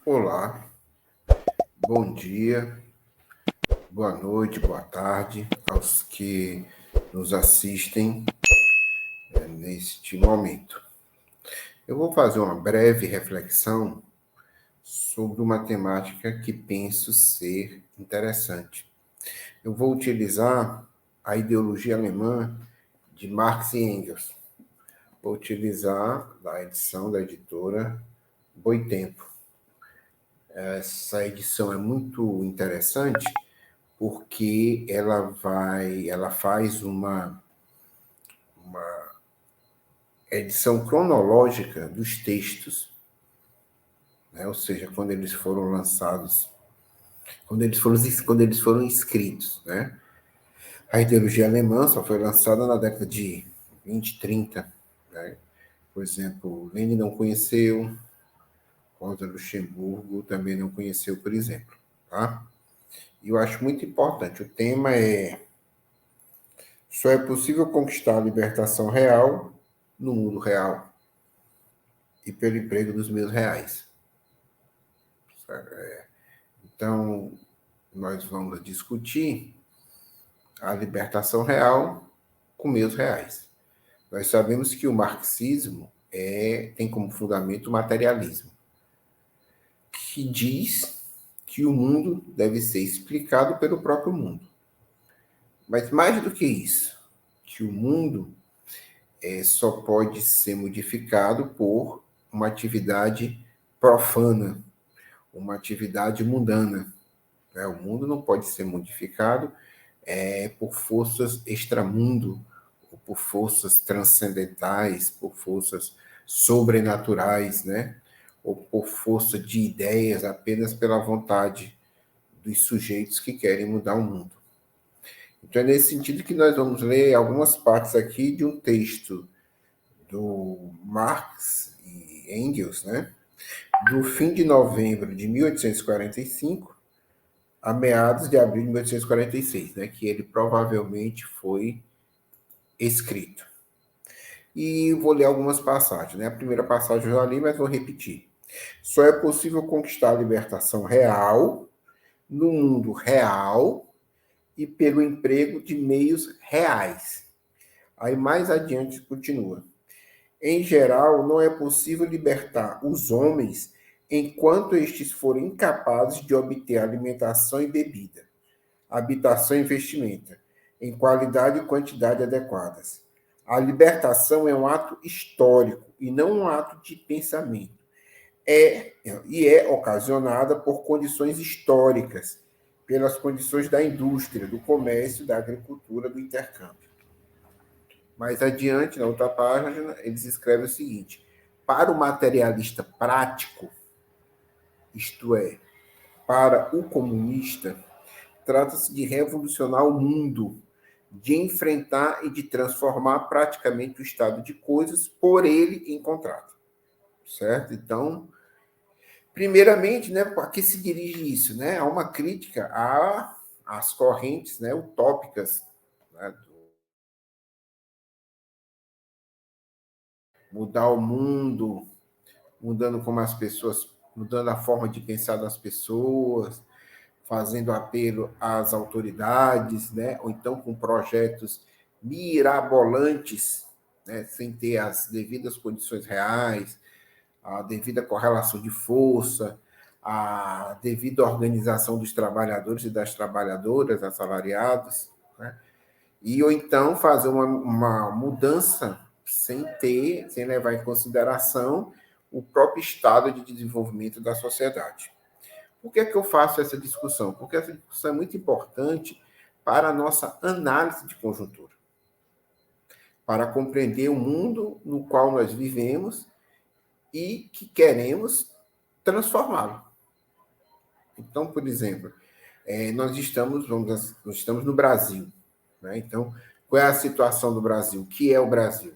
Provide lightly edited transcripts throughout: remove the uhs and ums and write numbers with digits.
Olá, bom dia, boa noite, boa tarde aos que nos assistem neste momento. Eu vou fazer uma breve reflexão sobre uma temática que penso ser interessante. Eu vou utilizar a ideologia alemã de Marx e Engels. Vou utilizar a edição da editora Boitempo. Essa edição é muito interessante porque ela faz uma edição cronológica dos textos, né? Ou seja, quando eles foram lançados, quando eles foram escritos, né? A ideologia alemã só foi lançada na década de 20, 30, né? Por exemplo, Lenin não conheceu, Rosa Luxemburgo também não conheceu, por exemplo, tá? E eu acho muito importante. O tema é: só é possível conquistar a libertação real no mundo real e pelo emprego dos meios reais. Então, nós vamos discutir a libertação real com meios reais. Nós sabemos que o marxismo tem como fundamento o materialismo, que diz que o mundo deve ser explicado pelo próprio mundo. Mas mais do que isso, que o mundo só pode ser modificado por uma atividade profana, uma atividade mundana. Né? O mundo não pode ser modificado por forças extramundo, ou por forças transcendentais, por forças sobrenaturais, né? Ou por força de ideias apenas pela vontade dos sujeitos que querem mudar o mundo. Então é nesse sentido que nós vamos ler algumas partes aqui de um texto do Marx e Engels, né? Do fim de novembro de 1845 a meados de abril de 1846, né? Que ele provavelmente foi escrito. E vou ler algumas passagens, né? A primeira passagem eu já li, mas vou repetir. Só é possível conquistar a libertação real, no mundo real e pelo emprego de meios reais. Aí mais adiante continua. Em geral, não é possível libertar os homens enquanto estes forem incapazes de obter alimentação e bebida, habitação e vestimenta, em qualidade e quantidade adequadas. A libertação é um ato histórico e não um ato de pensamento. É ocasionada por condições históricas, pelas condições da indústria, do comércio, da agricultura, do intercâmbio. Mais adiante, na outra página, eles escrevem o seguinte: para o materialista prático, isto é, para o comunista, trata-se de revolucionar o mundo, de enfrentar e de transformar praticamente o estado de coisas por ele encontrado. Certo? Então, primeiramente, né, a que se dirige isso? Né? Há uma crítica às correntes, né, utópicas, né, mudar o mundo, mudando como as pessoas, mudando a forma de pensar das pessoas, fazendo apelo às autoridades, né? Ou então com projetos mirabolantes, né? Sem ter as devidas condições reais, a devida correlação de força, a devida organização dos trabalhadores e das trabalhadoras assalariados, né? E ou então fazer uma mudança sem levar em consideração o próprio estado de desenvolvimento da sociedade. Por que é que eu faço essa discussão? Porque essa discussão é muito importante para a nossa análise de conjuntura, para compreender o mundo no qual nós vivemos e que queremos transformá-lo. Então, por exemplo, nós estamos no Brasil, né? Então, qual é a situação do Brasil? O que é o Brasil?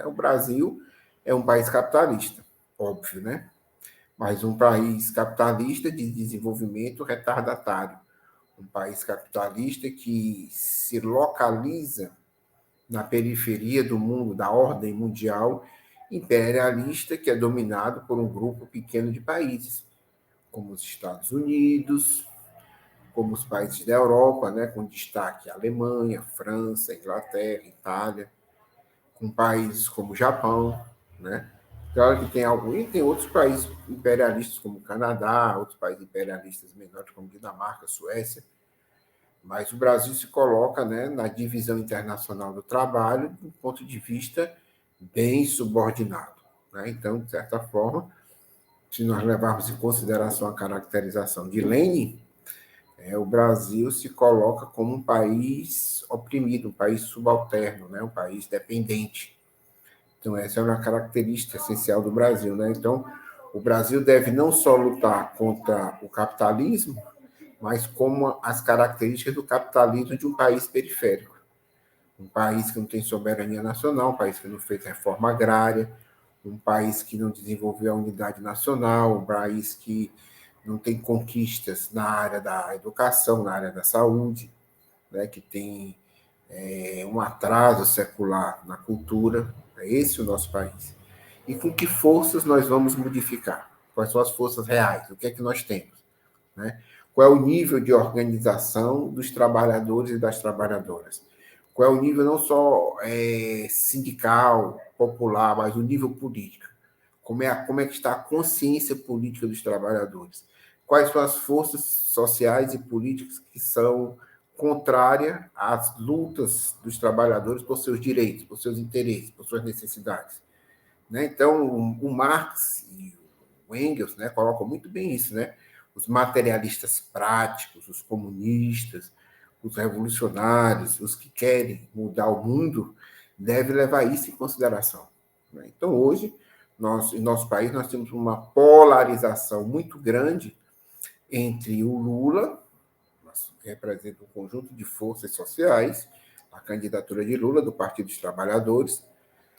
O Brasil é um país capitalista, óbvio, né? Mas um país capitalista de desenvolvimento retardatário, um país capitalista que se localiza na periferia do mundo, da ordem mundial imperialista, que é dominado por um grupo pequeno de países, como os Estados Unidos, como os países da Europa, né, com destaque a Alemanha, França, Inglaterra, Itália, com países como o Japão, né? Claro que tem alguns, e tem outros países imperialistas como o Canadá, outros países imperialistas menores como Dinamarca, Suécia, mas o Brasil se coloca, né, na divisão internacional do trabalho do ponto de vista bem subordinado, né? Então, de certa forma, se nós levarmos em consideração a caracterização de Lenin, o Brasil se coloca como um país oprimido, um país subalterno, né? Um país dependente. Então, essa é uma característica essencial do Brasil, né? Então, o Brasil deve não só lutar contra o capitalismo, mas como as características do capitalismo de um país periférico. Um país que não tem soberania nacional, um país que não fez reforma agrária, um país que não desenvolveu a unidade nacional, um país que não tem conquistas na área da educação, na área da saúde, né, que tem um atraso secular na cultura. É esse o nosso país. E com que forças nós vamos modificar? Quais são as forças reais? O que é que nós temos? Né? Qual é o nível de organização dos trabalhadores e das trabalhadoras? Qual é o nível não só sindical, popular, mas o nível político? Como é que está a consciência política dos trabalhadores? Quais são as forças sociais e políticas que são contrárias às lutas dos trabalhadores por seus direitos, por seus interesses, por suas necessidades? Né? Então, o Marx e o Engels, né, colocam muito bem isso, né? Os materialistas práticos, os comunistas, os revolucionários, os que querem mudar o mundo, devem levar isso em consideração. Né? Então, hoje, em nosso país, nós temos uma polarização muito grande entre o Lula, que representa um conjunto de forças sociais, a candidatura de Lula, do Partido dos Trabalhadores,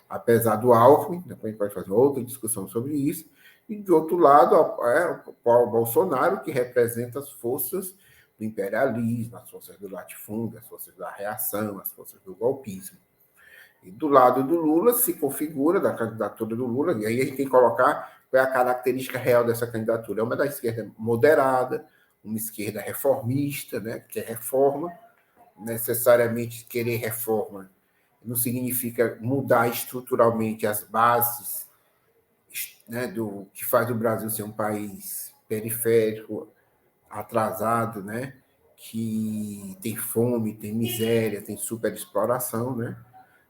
apesar do Alckmin, depois a gente pode fazer outra discussão sobre isso, e de outro lado, o Paulo Bolsonaro, que representa as forças do imperialismo, as forças do latifúndio, as forças da reação, as forças do golpismo. E do lado do Lula se configura, da candidatura do Lula, e aí a gente tem que colocar qual é a característica real dessa candidatura. É uma da esquerda moderada, uma esquerda reformista, né, que é reforma, necessariamente querer reforma não significa mudar estruturalmente as bases, né, do que faz o Brasil ser um país periférico, atrasado, né, que tem fome, tem miséria, tem superexploração, né?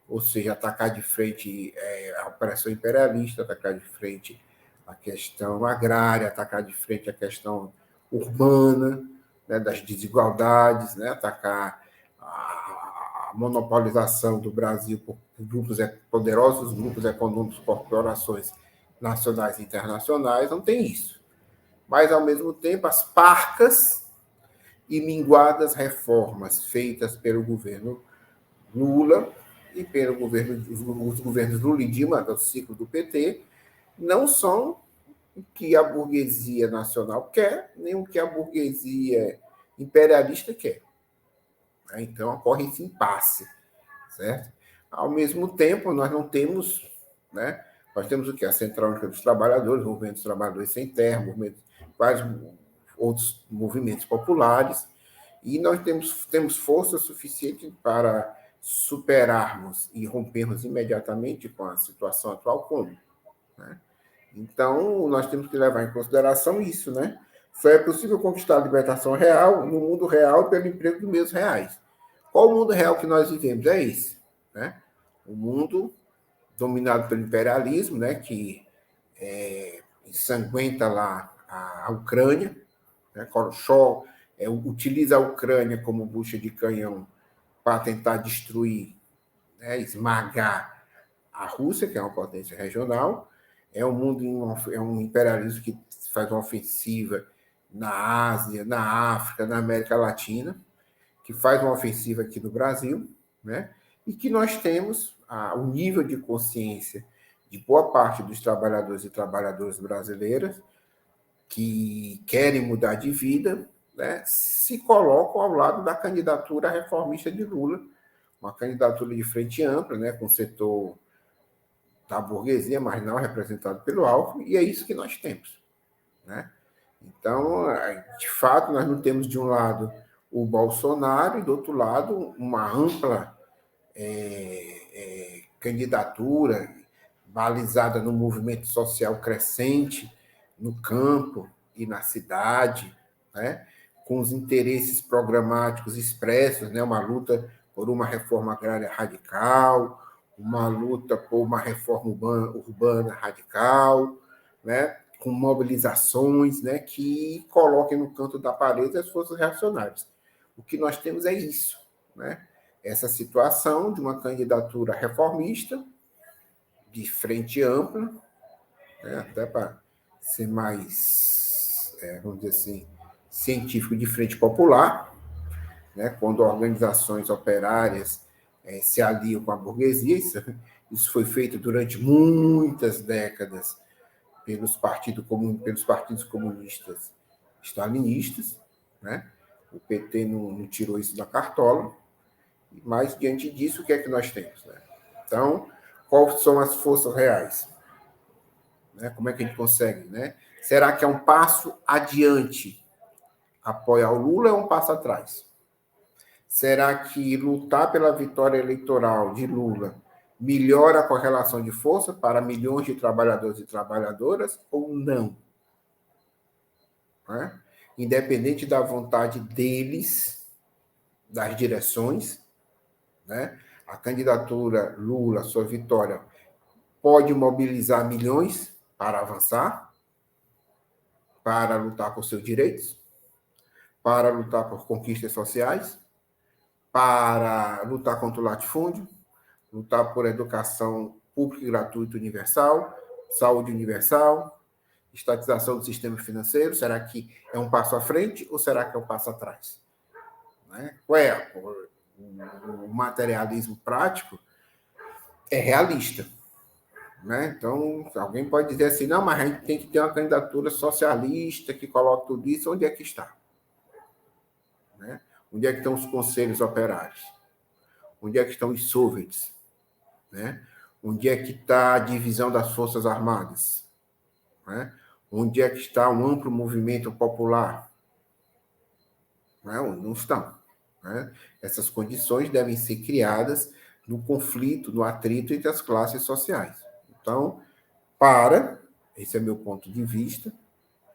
Ou seja, atacar de frente a opressão imperialista, atacar de frente a questão agrária, atacar de frente a questão urbana, né, das desigualdades, né, atacar a monopolização do Brasil por grupos poderosos, grupos econômicos, corporações nacionais e internacionais, não tem isso. Mas, ao mesmo tempo, as parcas e minguadas reformas feitas pelo governo Lula e pelo governo, os governos Lula e Dilma, do ciclo do PT, não são o que a burguesia nacional quer, nem o que a burguesia imperialista quer. Então, ocorre esse impasse, certo? Ao mesmo tempo, nós não temos, né? Nós temos o que? A Central Única dos Trabalhadores, o Movimento dos Trabalhadores Sem Terra, vários outros movimentos populares, e nós temos força suficiente para superarmos e rompermos imediatamente com a situação atual como, né? Então, nós temos que levar em consideração isso, né? Só é possível conquistar a libertação real no mundo real pelo emprego de meios reais. Qual o mundo real que nós vivemos? É esse, né? O mundo dominado pelo imperialismo, né? Que ensanguenta lá a Ucrânia, né? Utiliza a Ucrânia como bucha de canhão para tentar destruir, né? Esmagar a Rússia, que é uma potência regional. É um mundo, é um imperialismo que faz uma ofensiva na Ásia, na África, na América Latina, que faz uma ofensiva aqui no Brasil, né? E que nós temos o nível de consciência de boa parte dos trabalhadores e trabalhadoras brasileiras que querem mudar de vida, né, se colocam ao lado da candidatura reformista de Lula, uma candidatura de frente ampla, né, com o setor da burguesia marginal representado pelo Alckmin, e é isso que nós temos, né? Então, de fato, nós não temos de um lado o Bolsonaro e do outro lado uma ampla candidatura balizada no movimento social crescente no campo e na cidade, né? Com os interesses programáticos expressos, né? Uma luta por uma reforma agrária radical, uma luta por uma reforma urbana radical, né? Com mobilizações, né? Que coloquem no canto da parede as forças reacionárias. O que nós temos é isso, né? Essa situação de uma candidatura reformista, de frente ampla, né, até para ser mais, vamos dizer assim, científico, de frente popular, né, quando organizações operárias se aliam com a burguesia. Isso foi feito durante muitas décadas pelos partidos comunistas stalinistas, né? O PT não tirou isso da cartola, mas diante disso, o que é que nós temos? Né? Então, quais são as forças reais? Né? Como é que a gente consegue? Né? Será que é um passo adiante apoiar o Lula ou é um passo atrás? Será que lutar pela vitória eleitoral de Lula melhora a correlação de força para milhões de trabalhadores e trabalhadoras ou não? Né? Independente da vontade deles, das direções, né? A candidatura Lula, sua vitória, pode mobilizar milhões para avançar, para lutar por seus direitos, para lutar por conquistas sociais, para lutar contra o latifúndio, lutar por educação pública e gratuita universal, saúde universal, estatização do sistema financeiro. Será que é um passo à frente ou será que é um passo atrás? Né? Qual é? O materialismo prático é realista. Né? Então, alguém pode dizer assim, não, mas a gente tem que ter uma candidatura socialista que coloque tudo isso. Onde é que está? Né? Onde é que estão os conselhos operários? Onde é que estão os soviets? Né? Onde é que está a divisão das Forças Armadas? Né? Onde é que está um amplo movimento popular? Não estão. Né? Essas condições devem ser criadas no conflito, no atrito entre as classes sociais. Então, esse é meu ponto de vista,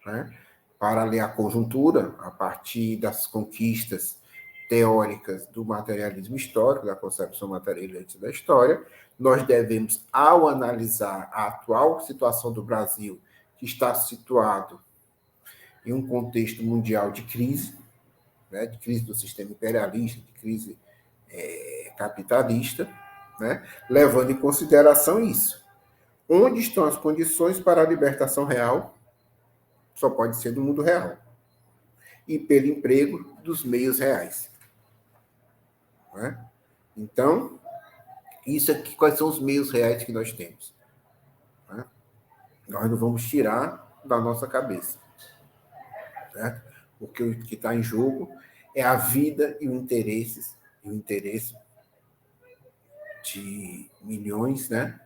né? Para ler a conjuntura, a partir das conquistas teóricas do materialismo histórico, da concepção materialista da história, nós devemos, ao analisar a atual situação do Brasil, que está situado em um contexto mundial de crise, né, de crise do sistema imperialista, de crise capitalista, né, levando em consideração isso. Onde estão as condições para a libertação real? Só pode ser do mundo real. E pelo emprego dos meios reais. Né? Então, isso aqui, quais são os meios reais que nós temos? Né? Nós não vamos tirar da nossa cabeça. Certo? Porque o que está em jogo é a vida e o interesse de milhões, né,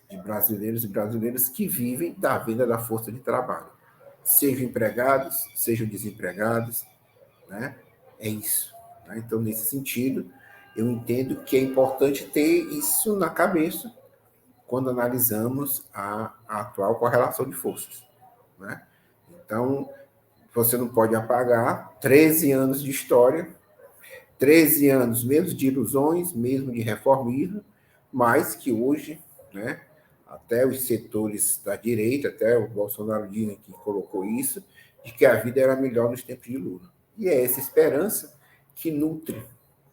de brasileiros e brasileiras que vivem da venda da força de trabalho. Sejam empregados, sejam desempregados, né? É isso. Né? Então, nesse sentido, eu entendo que é importante ter isso na cabeça quando analisamos a atual correlação de forças. Né? Então, você não pode apagar 13 anos de história, 13 anos mesmo de ilusões, mesmo de reformismo, mas que hoje, né, até os setores da direita, até o Bolsonaro dizem que colocou isso, de que a vida era melhor nos tempos de Lula. E é essa esperança que nutre,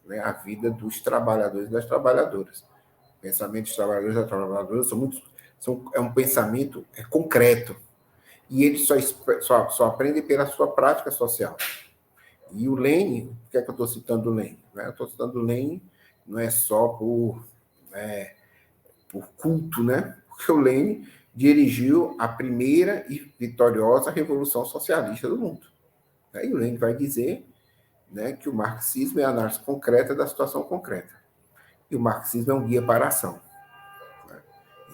né, a vida dos trabalhadores e das trabalhadoras. O pensamento dos trabalhadores e das trabalhadoras é um pensamento concreto. E eles só aprendem pela sua prática social. E o Lenin, por que é que eu estou citando o Lenin? Eu estou citando o Lenin não é só por culto, né? Porque o Lenin dirigiu a primeira e vitoriosa revolução socialista do mundo. E o Lenin vai dizer, né, que o marxismo é a análise concreta da situação concreta. E o marxismo é um guia para a ação.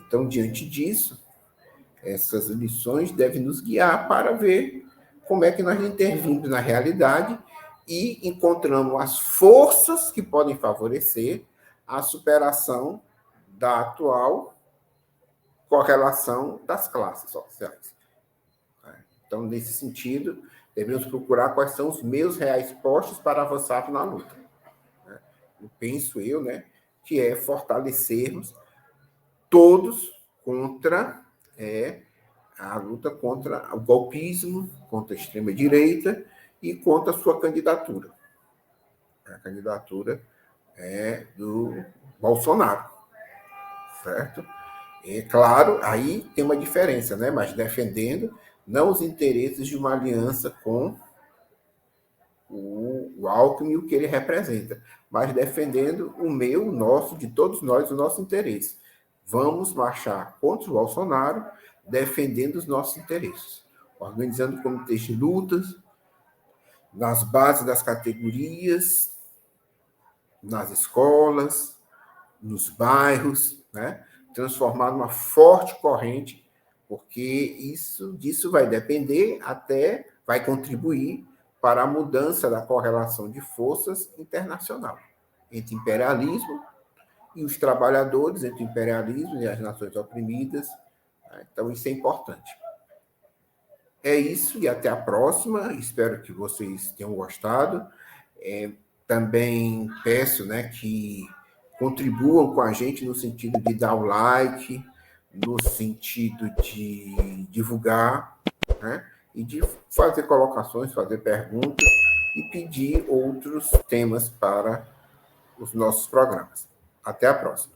Então, diante disso, essas lições devem nos guiar para ver como é que nós intervimos na realidade e encontramos as forças que podem favorecer a superação da atual correlação das classes sociais. Então, nesse sentido, devemos procurar quais são os meios reais postos para avançar na luta. Eu penso que é fortalecermos todos contra a luta contra o golpismo, contra a extrema-direita e contra a sua candidatura. A candidatura é do Bolsonaro, certo? É claro, aí tem uma diferença, mas defendendo não os interesses de uma aliança com o Alckmin e o que ele representa, mas defendendo o nosso, de todos nós, o nosso interesse. Vamos marchar contra o Bolsonaro, defendendo os nossos interesses, organizando comitês de lutas, nas bases das categorias, nas escolas, nos bairros, transformar numa forte corrente, porque disso vai depender, vai contribuir para a mudança da correlação de forças internacional entre imperialismo e os trabalhadores, entre o imperialismo e as nações oprimidas. Então, isso é importante. É isso, e até a próxima. Espero que vocês tenham gostado. Também peço que contribuam com a gente no sentido de dar o like, no sentido de divulgar, e de fazer colocações, fazer perguntas e pedir outros temas para os nossos programas. Até a próxima.